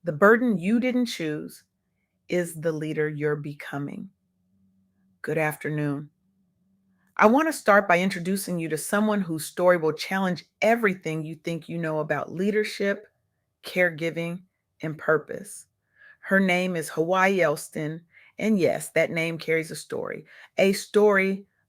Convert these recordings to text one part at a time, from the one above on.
The burden you didn't choose is the leader you're becoming. Good afternoon. I want to start by introducing you to someone whose story will challenge everything you think you know about leadership, caregiving, and purpose. Her name is Hawaii Elston, and yes, that name carries a story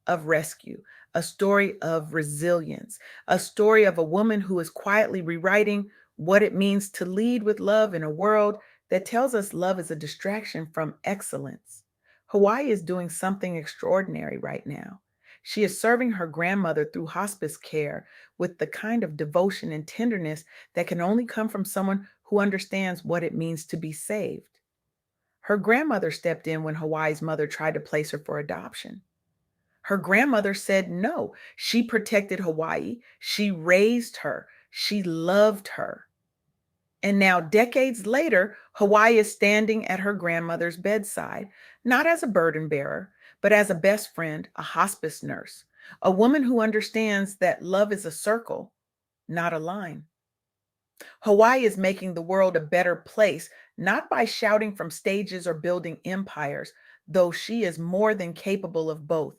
of rescue, a story of resilience, a story of a woman who is quietly rewriting what it means to lead with love in a world that tells us love is a distraction from excellence. Hawaii is doing something extraordinary right now. She is serving her grandmother through hospice care with the kind of devotion and tenderness that can only come from someone who understands what it means to be saved. Her grandmother stepped in when Hawaii's mother tried to place her for adoption. Her grandmother said no. She protected Hawaii. She raised her. She loved her. And now, decades later, Hawaii is standing at her grandmother's bedside, not as a burden bearer, but as a best friend, a hospice nurse, a woman who understands that love is a circle, not a line. Hawaii is making the world a better place, not by shouting from stages or building empires, though she is more than capable of both.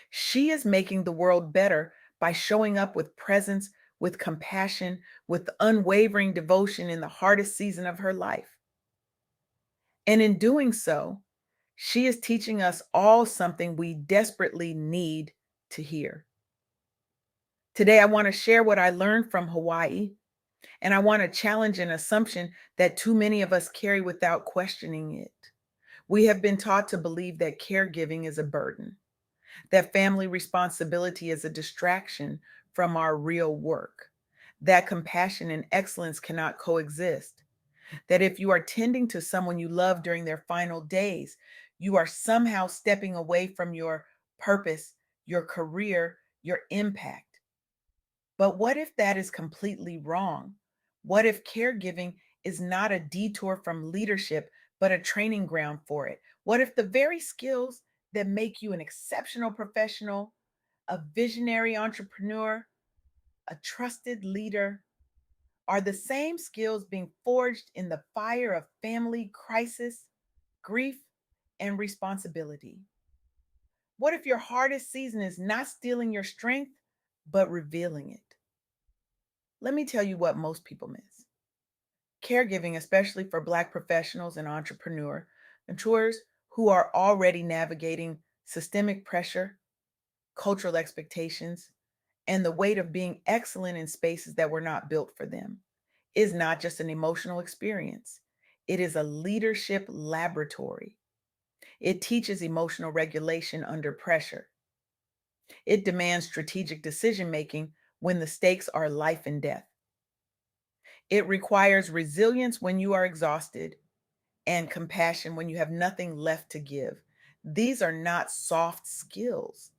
She is making the world better by showing up with presence, with compassion, with unwavering devotion in the hardest season of her life. And in doing so, she is teaching us all something we desperately need to hear. Today, I want to share what I learned from Hawaii. And I want to challenge an assumption that too many of us carry without questioning it. We have been taught to believe that caregiving is a burden, that family responsibility is a distraction from our real work, that compassion and excellence cannot coexist, that if you are tending to someone you love during their final days, you are somehow stepping away from your purpose, your career, your impact. But what if that is completely wrong? What if caregiving is not a detour from leadership, but a training ground for it? What if the very skills that make you an exceptional professional, a visionary entrepreneur, a trusted leader, are the same skills being forged in the fire of family crisis, grief, and responsibility? What if your hardest season is not stealing your strength, but revealing it? Let me tell you what most people miss. Caregiving, especially for Black professionals and entrepreneurs who are already navigating systemic pressure, cultural expectations, and the weight of being excellent in spaces that were not built for them, is not just an emotional experience. It is a leadership laboratory. It teaches emotional regulation under pressure. It demands strategic decision making when the stakes are life and death. It requires resilience when you are exhausted and compassion when you have nothing left to give. These are not soft skills.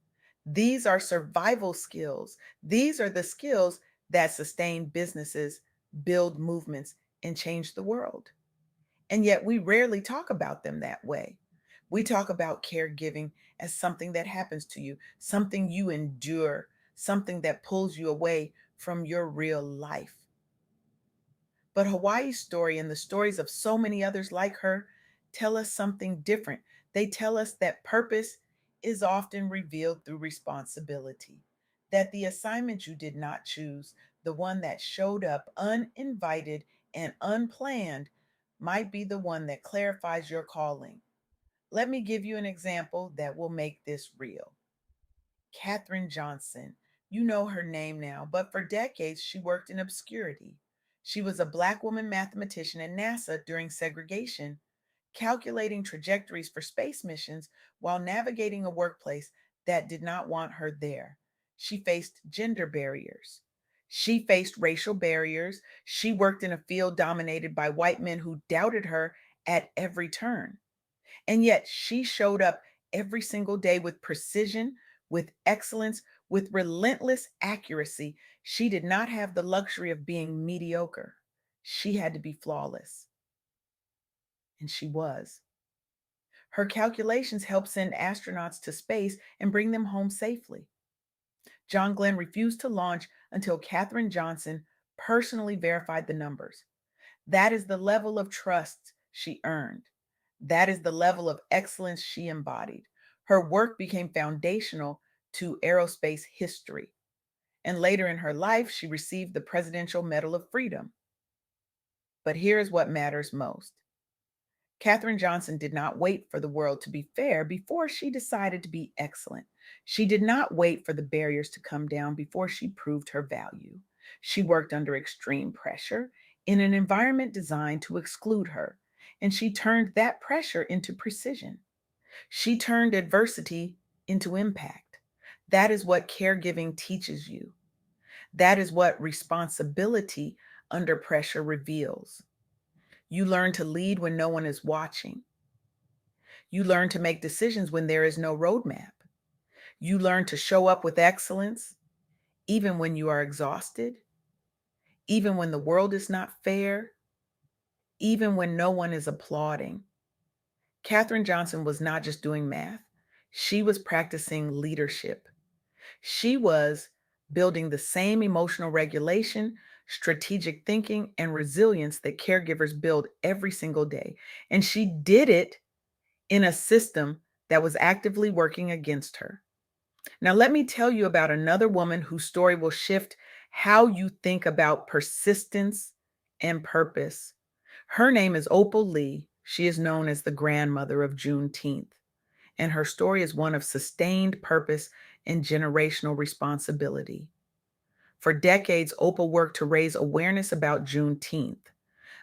These are survival skills. These are the skills that sustain businesses, build movements, and change the world. And yet we rarely talk about them that way. We talk about caregiving as something that happens to you, something you endure, something that pulls you away from your real life. But Hawaii's story and the stories of so many others like her tell us something different. They tell us that purpose is often revealed through responsibility, that the assignment you did not choose, the one that showed up uninvited and unplanned, might be the one that clarifies your calling. Let me give you an example that will make this real. Katherine Johnson. You know her name now, but for decades she worked in obscurity. She was a Black woman mathematician at NASA during segregation, calculating trajectories for space missions while navigating a workplace that did not want her there. She faced gender barriers. She faced racial barriers. She worked in a field dominated by white men who doubted her at every turn. And yet she showed up every single day with precision, with excellence, with relentless accuracy. She did not have the luxury of being mediocre. She had to be flawless. And she was. Her calculations helped send astronauts to space and bring them home safely. John Glenn refused to launch until Katherine Johnson personally verified the numbers. That is the level of trust she earned. That is the level of excellence she embodied. Her work became foundational to aerospace history. And later in her life, she received the Presidential Medal of Freedom. But here's what matters most. Katherine Johnson did not wait for the world to be fair before she decided to be excellent. She did not wait for the barriers to come down before she proved her value. She worked under extreme pressure in an environment designed to exclude her, and she turned that pressure into precision. She turned adversity into impact. That is what caregiving teaches you. That is what responsibility under pressure reveals. You learn to lead when no one is watching. You learn to make decisions when there is no roadmap. You learn to show up with excellence, even when you are exhausted, even when the world is not fair, even when no one is applauding. Katherine Johnson was not just doing math, she was practicing leadership. She was building the same emotional regulation, strategic thinking, and resilience that caregivers build every single day. And she did it in a system that was actively working against her. Now, let me tell you about another woman whose story will shift how you think about persistence and purpose. Her name is Opal Lee. She is known as the grandmother of Juneteenth, and her story is one of sustained purpose and generational responsibility. For decades, Opal worked to raise awareness about Juneteenth,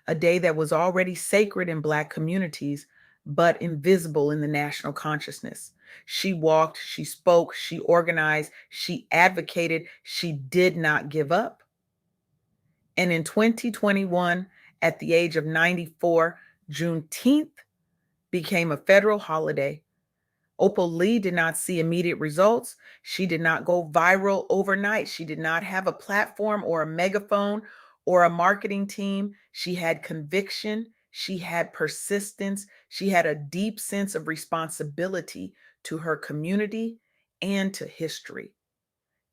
a day that was already sacred in Black communities, but invisible in the national consciousness. She walked, she spoke, she organized, she advocated, she did not give up. And in 2021, at the age of 94, Juneteenth became a federal holiday. Opal Lee did not see immediate results. She did not go viral overnight. She did not have a platform or a megaphone or a marketing team. She had conviction. She had persistence. She had a deep sense of responsibility to her community and to history.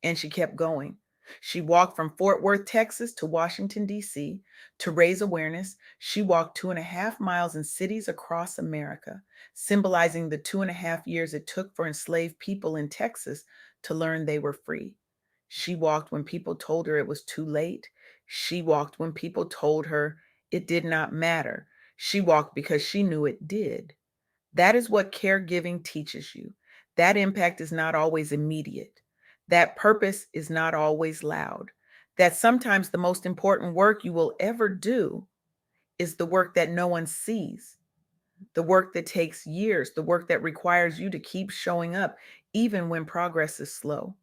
And she kept going. She walked from Fort Worth, Texas to Washington, D.C. to raise awareness. She walked 2.5 miles in cities across America, symbolizing the 2.5 years it took for enslaved people in Texas to learn they were free. She walked when people told her it was too late. She walked when people told her it did not matter. She walked because she knew it did. That is what caregiving teaches you. That impact is not always immediate. That purpose is not always loud. That sometimes the most important work you will ever do is the work that no one sees, the work that takes years, the work that requires you to keep showing up, even when progress is slow.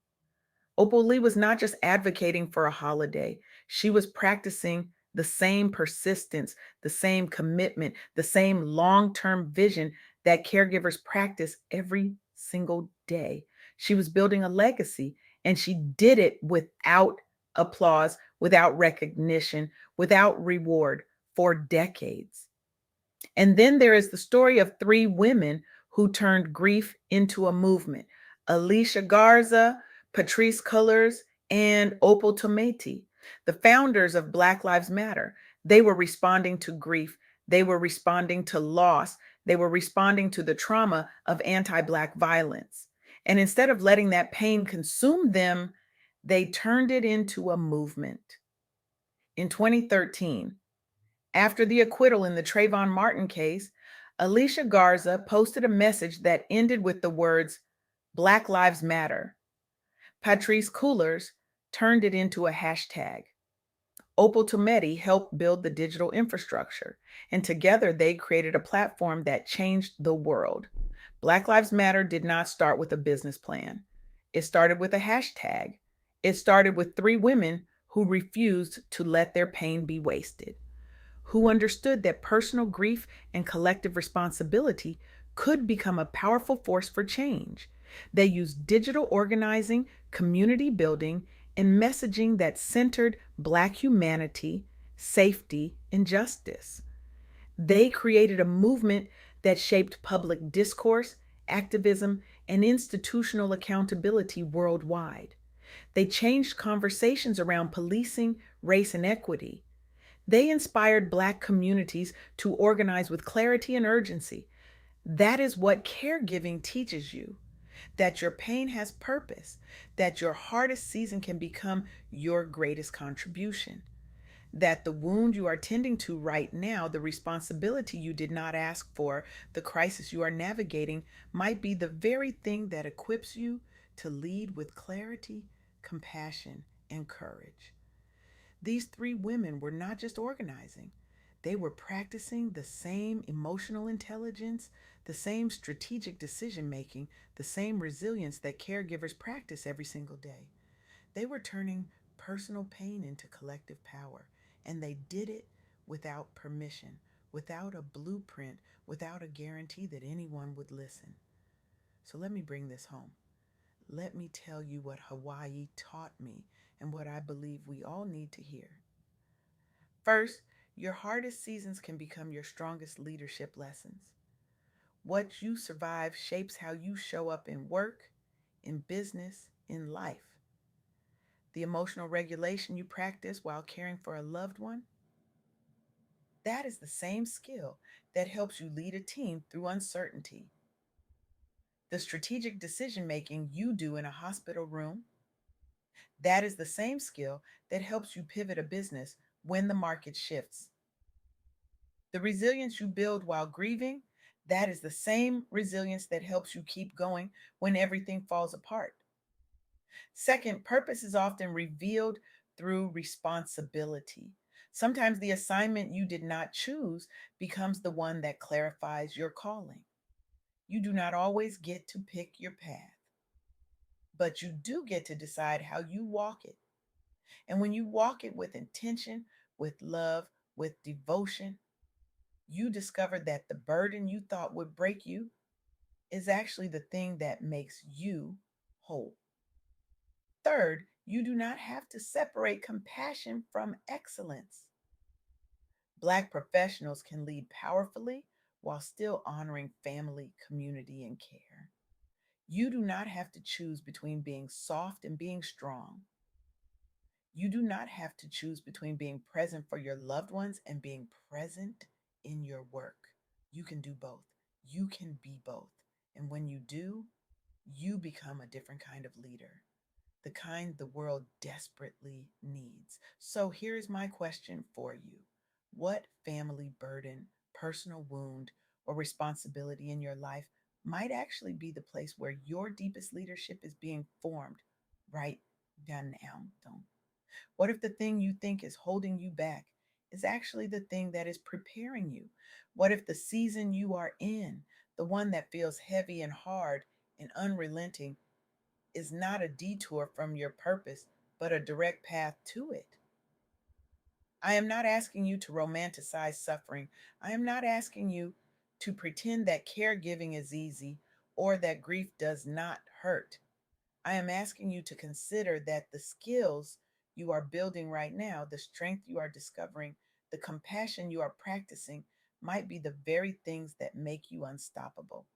Opal Lee was not just advocating for a holiday, she was practicing the same persistence, the same commitment, the same long term vision that caregivers practice every single day. She was building a legacy, and she did it without applause, without recognition, without reward for decades. And then there is the story of three women who turned grief into a movement: Alicia Garza, Patrice Cullors, and Opal Tometi, the founders of Black Lives Matter. They were responding to grief, they were responding to loss, they were responding to the trauma of anti Black violence. And instead of letting that pain consume them, they turned it into a movement. In 2013, after the acquittal in the Trayvon Martin case, Alicia Garza posted a message that ended with the words, Black Lives Matter. Patrice Cullors turned it into a hashtag. Opal Tometi helped build the digital infrastructure, and together they created a platform that changed the world. Black Lives Matter did not start with a business plan. It started with a hashtag. It started with three women who refused to let their pain be wasted, who understood that personal grief and collective responsibility could become a powerful force for change. They used digital organizing, community building, and messaging that centered Black humanity, safety, and justice. They created a movement that shaped public discourse, activism, and institutional accountability worldwide. They changed conversations around policing, race, and equity. They inspired Black communities to organize with clarity and urgency. That is what caregiving teaches you, that your pain has purpose, that your hardest season can become your greatest contribution, that the wound you are tending to right now, the responsibility you did not ask for, the crisis you are navigating, might be the very thing that equips you to lead with clarity, compassion, and courage. These three women were not just organizing, they were practicing the same emotional intelligence, the same strategic decision making, the same resilience that caregivers practice every single day. They were turning personal pain into collective power, and they did it without permission, without a blueprint, without a guarantee that anyone would listen. So let me bring this home. Let me tell you what Hawaii taught me and what I believe we all need to hear. First, your hardest seasons can become your strongest leadership lessons. What you survive shapes how you show up in work, in business, in life. The emotional regulation you practice while caring for a loved one, that is the same skill that helps you lead a team through uncertainty. The strategic decision making you do in a hospital room, that is the same skill that helps you pivot a business when the market shifts. The resilience you build while grieving, that is the same resilience that helps you keep going when everything falls apart. Second, purpose is often revealed through responsibility. Sometimes the assignment you did not choose becomes the one that clarifies your calling. You do not always get to pick your path, but you do get to decide how you walk it. And when you walk it with intention, with love, with devotion, you discover that the burden you thought would break you is actually the thing that makes you whole. Third, you do not have to separate compassion from excellence. Black professionals can lead powerfully while still honoring family, community, and care. You do not have to choose between being soft and being strong. You do not have to choose between being present for your loved ones and being present in your work. You can do both. You can be both. And when you do, you become a different kind of leader, the kind the world desperately needs. So here's my question for you. What family burden, personal wound, or responsibility in your life might actually be the place where your deepest leadership is being formed right now? Don't. What if the thing you think is holding you back is actually the thing that is preparing you? What if the season you are in, the one that feels heavy and hard and unrelenting, is not a detour from your purpose, but a direct path to it? I am not asking you to romanticize suffering. I am not asking you to pretend that caregiving is easy or that grief does not hurt. I am asking you to consider that the skills you are building right now, the strength you are discovering, the compassion you are practicing might be the very things that make you unstoppable.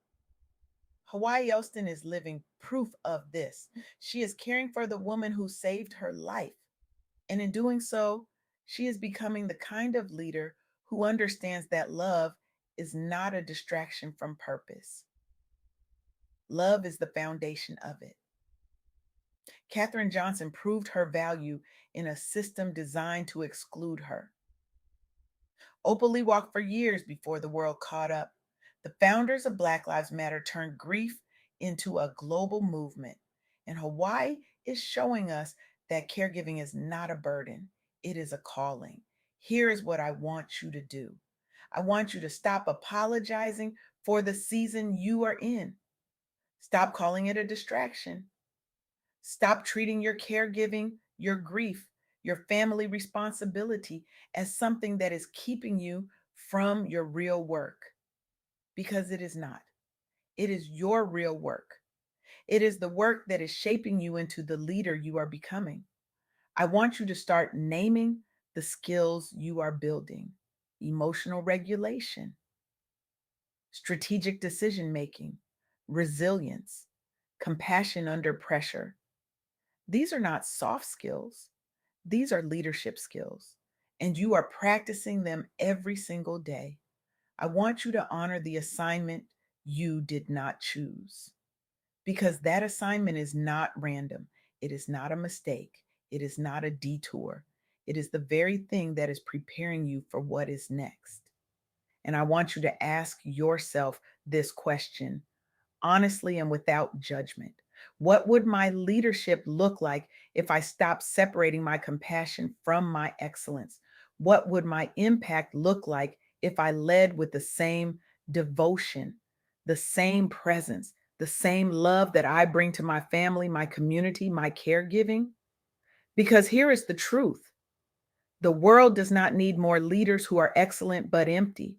Hawaii Elston is living proof of this. She is caring for the woman who saved her life. And in doing so, she is becoming the kind of leader who understands that love is not a distraction from purpose. Love is the foundation of it. Katherine Johnson proved her value in a system designed to exclude her. Opal walked for years before the world caught up. The founders of Black Lives Matter turned grief into a global movement. And Hawaii is showing us that caregiving is not a burden, it is a calling. Here is what I want you to do. I want you to stop apologizing for the season you are in. Stop calling it a distraction. Stop treating your caregiving, your grief, your family responsibility as something that is keeping you from your real work, because it is not. It is your real work. It is the work that is shaping you into the leader you are becoming. I want you to start naming the skills you are building: emotional regulation, strategic decision making, resilience, compassion under pressure. These are not soft skills. These are leadership skills. and you are practicing them every single day. I want you to honor the assignment you did not choose, because that assignment is not random. It is not a mistake. It is not a detour. It is the very thing that is preparing you for what is next. And I want you to ask yourself this question honestly and without judgment. What would my leadership look like if I stopped separating my compassion from my excellence? What would my impact look like if I led with the same devotion, the same presence, the same love that I bring to my family, my community, my caregiving? Because here is the truth: the world does not need more leaders who are excellent but empty.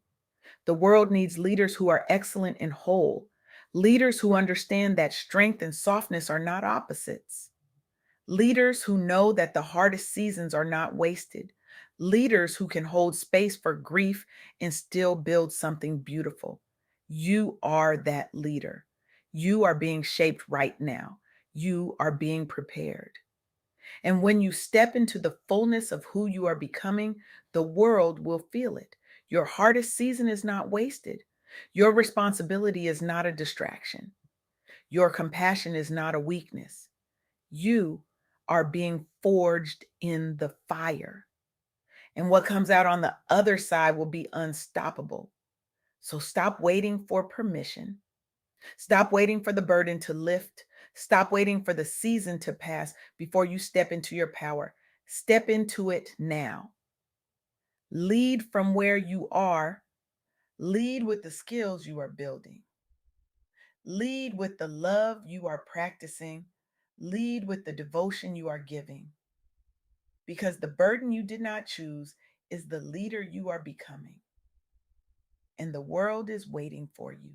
The world needs leaders who are excellent and whole, leaders who understand that strength and softness are not opposites, leaders who know that the hardest seasons are not wasted, leaders who can hold space for grief and still build something beautiful. You are that leader. You are being shaped right now. You are being prepared. And when you step into the fullness of who you are becoming, the world will feel it. Your hardest season is not wasted. Your responsibility is not a distraction. Your compassion is not a weakness. You are being forged in the fire. And what comes out on the other side will be unstoppable. So stop waiting for permission. Stop waiting for the burden to lift. Stop waiting for the season to pass before you step into your power. Step into it now. Lead from where you are. Lead with the skills you are building. Lead with the love you are practicing. Lead with the devotion you are giving. Because the burden you did not choose is the leader you are becoming. And the world is waiting for you.